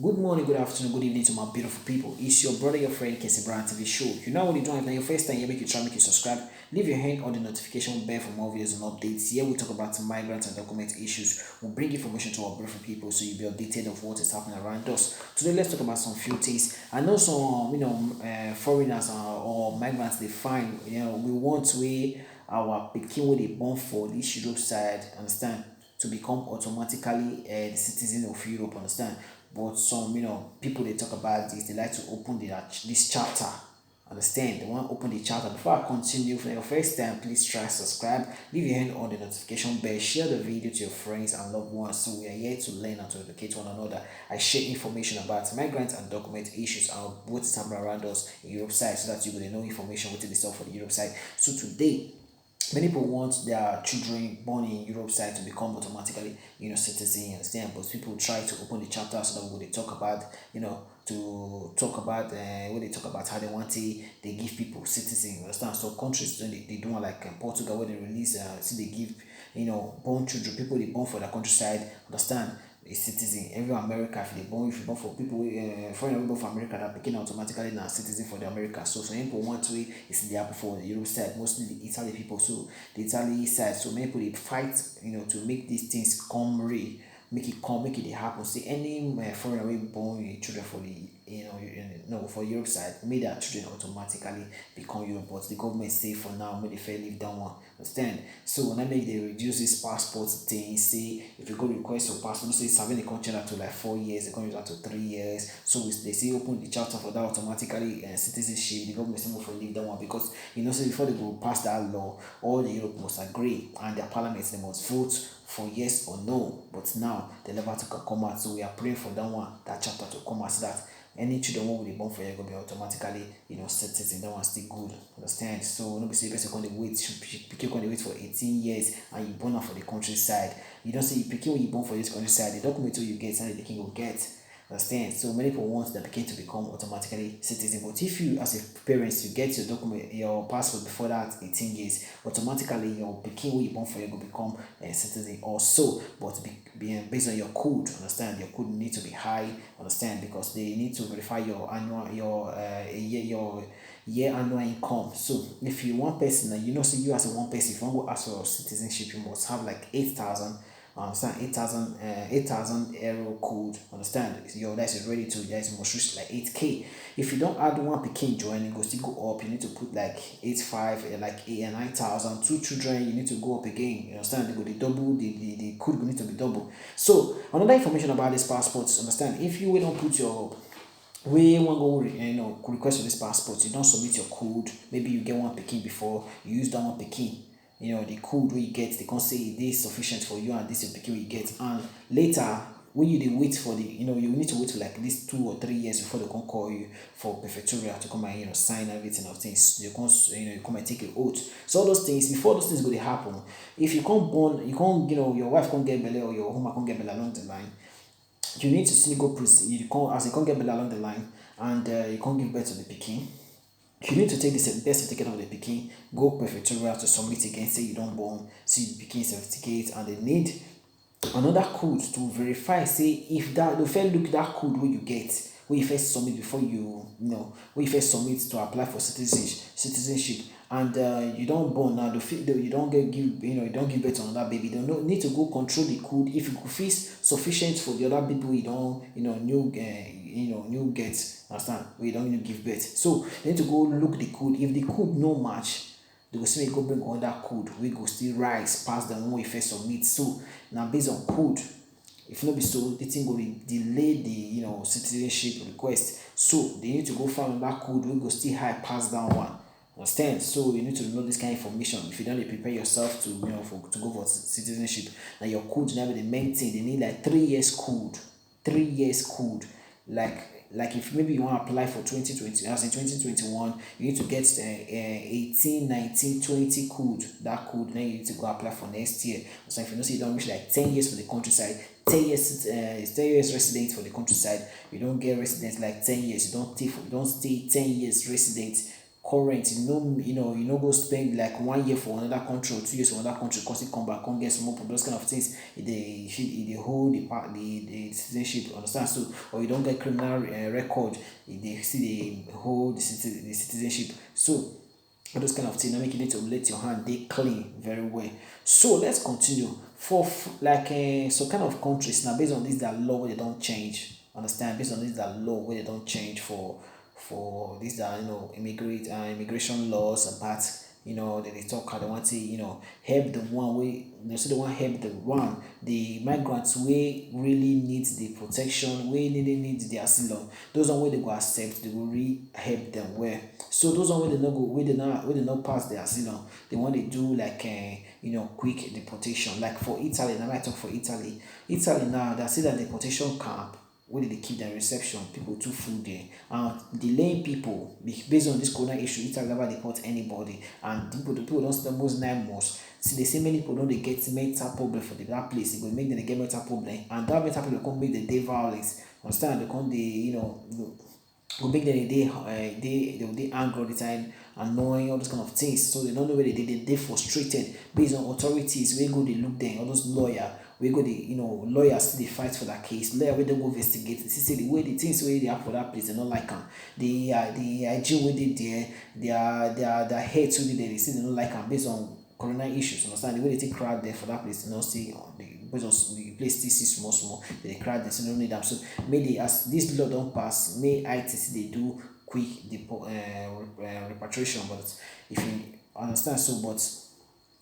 Good morning, good afternoon, good evening to my beautiful people. It's your brother, your friend, Casey Brand TV show. You know what you doing? If now your first time here, make you subscribe. Leave your hand on the notification bell for more videos and updates. Here we talk about migrants and document issues. We'll bring information to our beautiful people so you'll be updated of what is happening around us. Today, let's talk about some few things. I know some, foreigners or migrants they find, we want our pikin wey dey born for this Europe side, understand, to become automatically the citizen of Europe, understand. But some, people they talk about this, they like to open this chapter. Understand? They want to open the chapter. Before I continue, for your first time, please try subscribe, leave your hand on the notification bell, share the video to your friends and loved ones. So we are here to learn and to educate one another. I share information about migrants and document issues and what is happening around us in Europe side so that you will know information within the stuff for the Europe side. So today many people want their children born in Europe side to become automatically, citizen, understand? But people try to open the chapter so that when they talk about, to talk about when they talk about how they want it, they give people citizen, understand? So countries they do like Portugal where they release, see they give, born children, people they born for the countryside, understand? A citizen. Every America, if you born for people, foreign people from America that became automatically now citizen for the America. So some people want to is the apple for the Europe side, mostly the Italy people. So the Italy side, so many people they fight, to make these things come real, make it happen. See any foreigner will born with children for the no for Europe side, make their children automatically become Europe. But the government say for now, make the fair leave that one. Understand? So when I make they reduce this passport thing, say if you go request your passport, say serving the country that to like 4 years, they come use that to 3 years. So they say open the chapter for that automatically citizenship. The government say move for leave that one because say before they go pass that law, all the Europe must agree and their parliaments they must vote for yes or no. But now the never to come out. So we are praying for that one, that chapter to come out so that any children who will be born for you go be automatically, citizen. That one still good. Understand? So no be say person can wait, pikin can wait for 18 years and you born out for the countryside. You don't say you pikin when you born for this countryside, the document you get and the pikin will get. Understand? So many people want the pikin to become automatically citizen. But if you as a parents you get your document, your passport before that 18 years, automatically your pikin when you born for you will become a citizen also. But based on your code, understand your code need to be high, understand, because they need to verify your annual your year annual income. So if you one person and say you as a one person, if you want to go ask for citizenship, you must have like 8,000, understand, 8,000 euro code, understand. Your that is ready to that must reach like 8K. If you don't add one picking join, it go still go up. You need to put like 85, like 8 and 9,000. Two children, you need to go up again. You understand? They go the double, the code will need to be double. So another information about this passports, understand, if you will not put your we wan go request for this passport, you don't submit your code, maybe you get one picking before, you use that one picking, the code wey you get, they can say it is sufficient for you and this your picking wey you get, and later when you dey wait for the you need to wait for like at least 2 or 3 years before they can call you for prefectorial to come and sign everything of things. You can you come and take an oath. So all those things, before those things go to happen, if you can't born, you can't your wife can't get belly or your home can't get belly along the line, you need to still go proceed. You can't, as you can't get belly along the line and you can't give birth to the pikin, you need to take the birth certificate of the pikin, go prefectorial to submit again, say you don't born, see the pikin certificate, and they need another code to verify, say if that the first look that code where you get, where you first submit before where you first submit to apply for citizenship, and you don't born now, you don't you don't give birth to another baby, they don't need to go control the code if it feel sufficient for the other people you don't new get, understand, we don't need to give birth. So they need to go look the code. If the code no match, they will say go bring another code, we go still rise past the one we first submit. So now based on code, if not be so, the thing will delay the citizenship request. So they need to go find that code, we go still high past that one. Understand? So you need to know this kind of information. If you don't prepare yourself to to go for citizenship, now your code never the main thing. They need like 3 years code, 3 years code. Like if maybe you want to apply for 2020, as in 2021, you need to get 18, 19, 20 code. That code, then you need to go apply for next year. So if you know say you don't reach like 10 years for the countryside, 10 years it's 10 years resident for the countryside, you don't get resident like 10 years, you don't stay 10 years resident current, you know go spend like 1 year for another country or 2 years for another country, cause it come back, come get small problem, those kind of things. They hold the citizenship, understand? So, or you don't get criminal record, they still they hold the citizenship. So all those kind of things, that make you need to let your hand they clean very well. So let's continue. For like so kind of countries now, based on this that law where they don't change. Understand? Based on this that law where they don't change for this that immigration laws about, they talk how they want to help the one way, they say they want help the migrants way really needs the protection, way really needs the asylum. Those are where they go accept, they will really help them where. So those are where they not go, where they not pass the asylum, they want to do like quick deportation. Like for Italy, now I talk for Italy. Italy now they see that deportation camp where they keep their reception, people too full there, and delaying people based on this corona issue. Italy never deport anybody, and the people don't spend most 9 months. See, they say many people don't they get mental problem for that place. It will make them they get mental problem, and that mental problem can make the day violence. Understand? They can go make them they will they angry all the time, annoying, all those kind of things. So they don't know where they frustrated based on authorities. Where go they look them, all those lawyer. We go the lawyers they fight for that case. Lawyer where they go investigate. See the way the things where they have for that place they don't like them. The IG where they there, their heads where they see they don't like them based on corona issues. Understand? The way they take crowd there for that place, see based on the place still see small, they crowd there, so they don't need them. So maybe as this law don't pass, may ITC they do quick repatriation. But if you understand, so but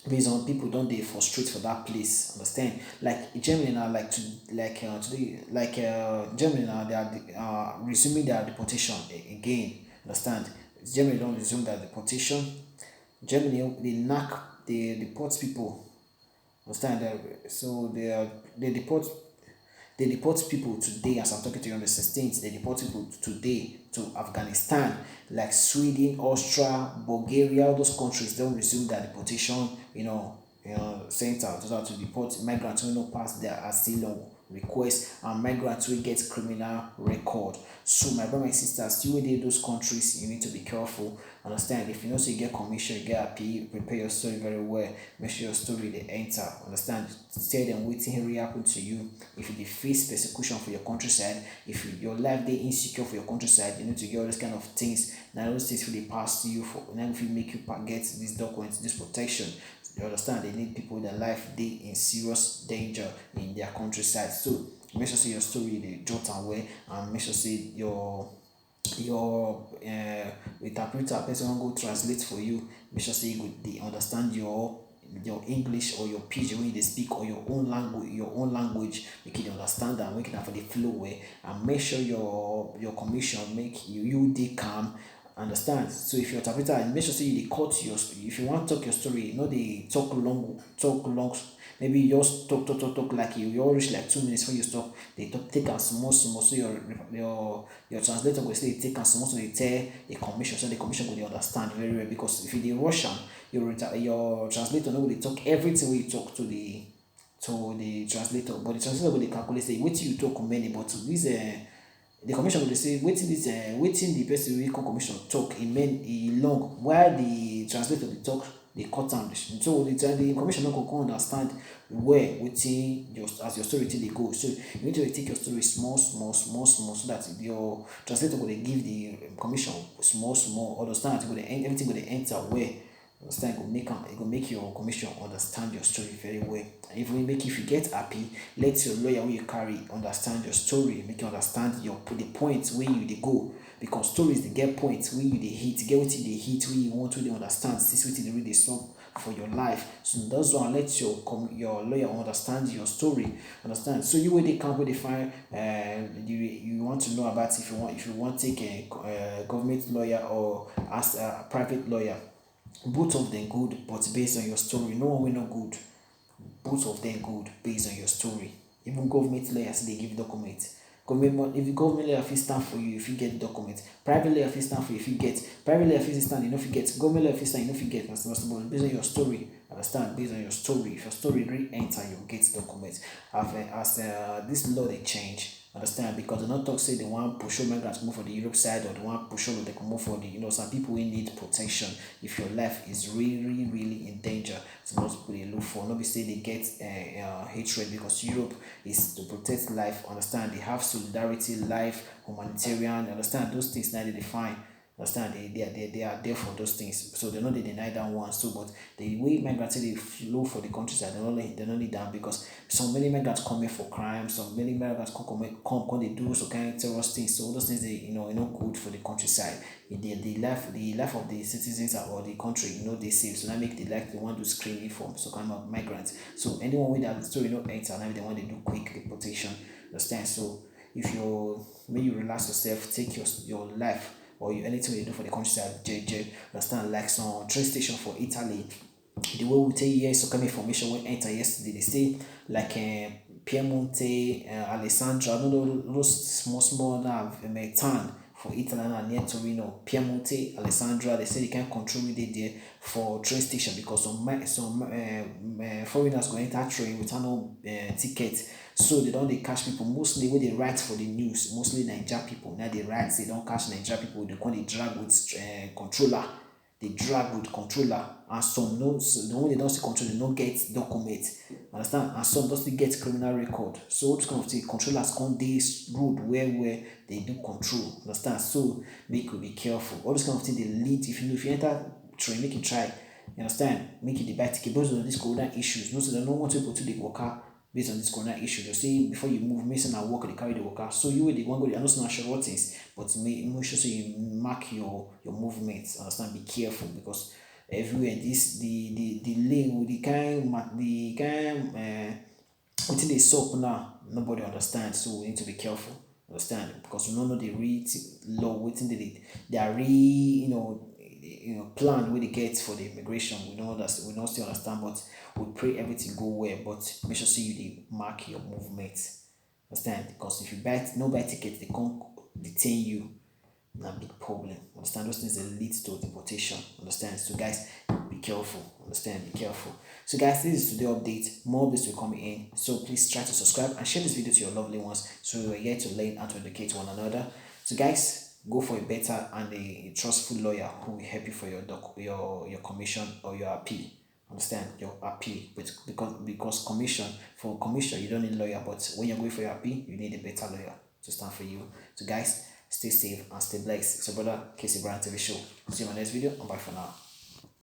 based on people don't they frustrate for that place, understand? Like Germany now, like today, like Germany now they are resuming their deportation again, understand? Germany don't resume their deportation. Germany they deport people, understand? So they deport people today as I'm talking to you on the 16th. They deport people today to Afghanistan, like Sweden, Austria, Bulgaria, all those countries don't resume their deportation, center to deport migrants who no pass their asylum request, and migrants who get criminal record. So my brother and sisters, you in those countries, you need to be careful. Understand? If you know so you get commission, you get happy, prepare your story very well. Make sure your story they enter. Understand? Tell them what really happen to you. If you face persecution for your countryside, if your life they insecure for your countryside, you need to get all these kind of things. Now those things really pass to you for now if you make you get these documents, this protection. You understand? They need people that life they in serious danger in their countryside. So make sure say your story they jot away, and make sure say your interpreter person go translate for you. Make sure say they understand your English or your pidgin when they speak, or your own language, make it understand and make it for the flow way, and make sure your commission make you they calm. Understand? So if you're interpreter, make sure say you dey cut your if you want to talk your story, they talk long. Maybe you just talk like you all reach like 2 minutes when you stop. They talk take and small, so your translator will say take and small, so they tell the commission, so the commission will understand very well. Because if you dey rush am, your translator no go dey talk everything wey you talk to the translator, but the translator go dey calculate say wetin you talk many, but this the commission go dey say wetin the person wey come commission talk e long, while the translator dey talk dey cut am. So the commission no go come understand well wetin as your story take dey go. So you need to take your story small, so that your translator go dey give the commission small, understand? Everything go dey enter well. Understand? It go make your commission understand your story very well. And even make if you get happy, let your lawyer wey you carry understand your story, make you understand the points where you dey go. Because stories they get points where you dey hit, get wetin dey hit, where you want to dey understand, see wetin dey really solve for your life. So that's why let your lawyer understand your story. Understand? So you wey dey camp wey dey find you want to know about if you want take a government lawyer or as a private lawyer. Both of them good, but based on your story. No one will not good. Both of them good based on your story. Even government lawyers they give documents. If the government lawyer fit stand for you, if you get documents. Private lawyer fit stand for you if you get. Private lawyer fit stand, you know if you get. Government lawyer fit stand, you know if you get. But based on your story, understand? Based on your story. If your story really enter, you get documents. As this law they change. Understand? Because they not talk say they want push migrants move for the Europe side or they want push they can move for the some people will need protection. If your life is really in danger, so most people they look for. Not be say they get hatred because Europe is to protect life. Understand? They have solidarity, life, humanitarian. Understand? Those things now they define. Understand? They are there for those things. So they know they deny that one. So but the way migrants they flow for the countryside, they don't need that because some many migrants come here for crime, some many migrants come they do some kind of terrorist things. So those things they not good for the countryside. The life of the citizens or the country, they save. So that make the life the one to screen for some kind of migrants. So anyone with that story enter now they want to do quick deportation. Understand? So if when you relax yourself, take your life or anything you do for the countryside, understand like some train station for Italy. The way we take here so coming information when enter yesterday, they say like Piemonte, Alessandra, I don't know those small now town for Italy and near Torino, Piemonte, Alessandra. They say they can't control it there for train station because some foreigners go enter train without no ticket. So they don't they catch people mostly when they write for the news, mostly Niger people. Now they write, they don't catch Niger people, they call they drag with controller. They drag with controller and some no so the one they don't see control they don't get document. Understand? And some don't still get criminal record. So what kind of thing controllers come this road where they do control. Understand? So make you be careful. All this kind of thing they lead if you enter train, make you try. You understand? Make it the buy ticket based on these corona issues. No, so they don't want people to the worker based on this corona issue. You see, before you move, missing and work, they carry the worker. So you will the one go, I know not sure what is, but make sure so you mark your movements. Understand? Be careful because everywhere this the lane with the kind until they soap now, nobody understands. So we need to be careful. Understand? Because we don't know the real law waiting they are plan where they get for the immigration. We don't still understand, but we pray everything go well. But make sure see you they mark your movements. Understand? Because if you no buy ticket, they can't detain you. Na big problem. Understand? Those things that lead to deportation. Understand? So guys, be careful. Understand? Be careful. So guys, this is today update. More updates will come in. So please try to subscribe and share this video to your lovely ones so we are here to learn and to educate one another. So guys, go for a better and a trustful lawyer who will help you for your commission or your appeal. Understand? Your appeal. But because for commission you don't need a lawyer, but when you're going for your appeal, you need a better lawyer to stand for you. So guys, stay safe and stay blessed. It's your brother Casey Brand TV show. See you in my next video and bye for now.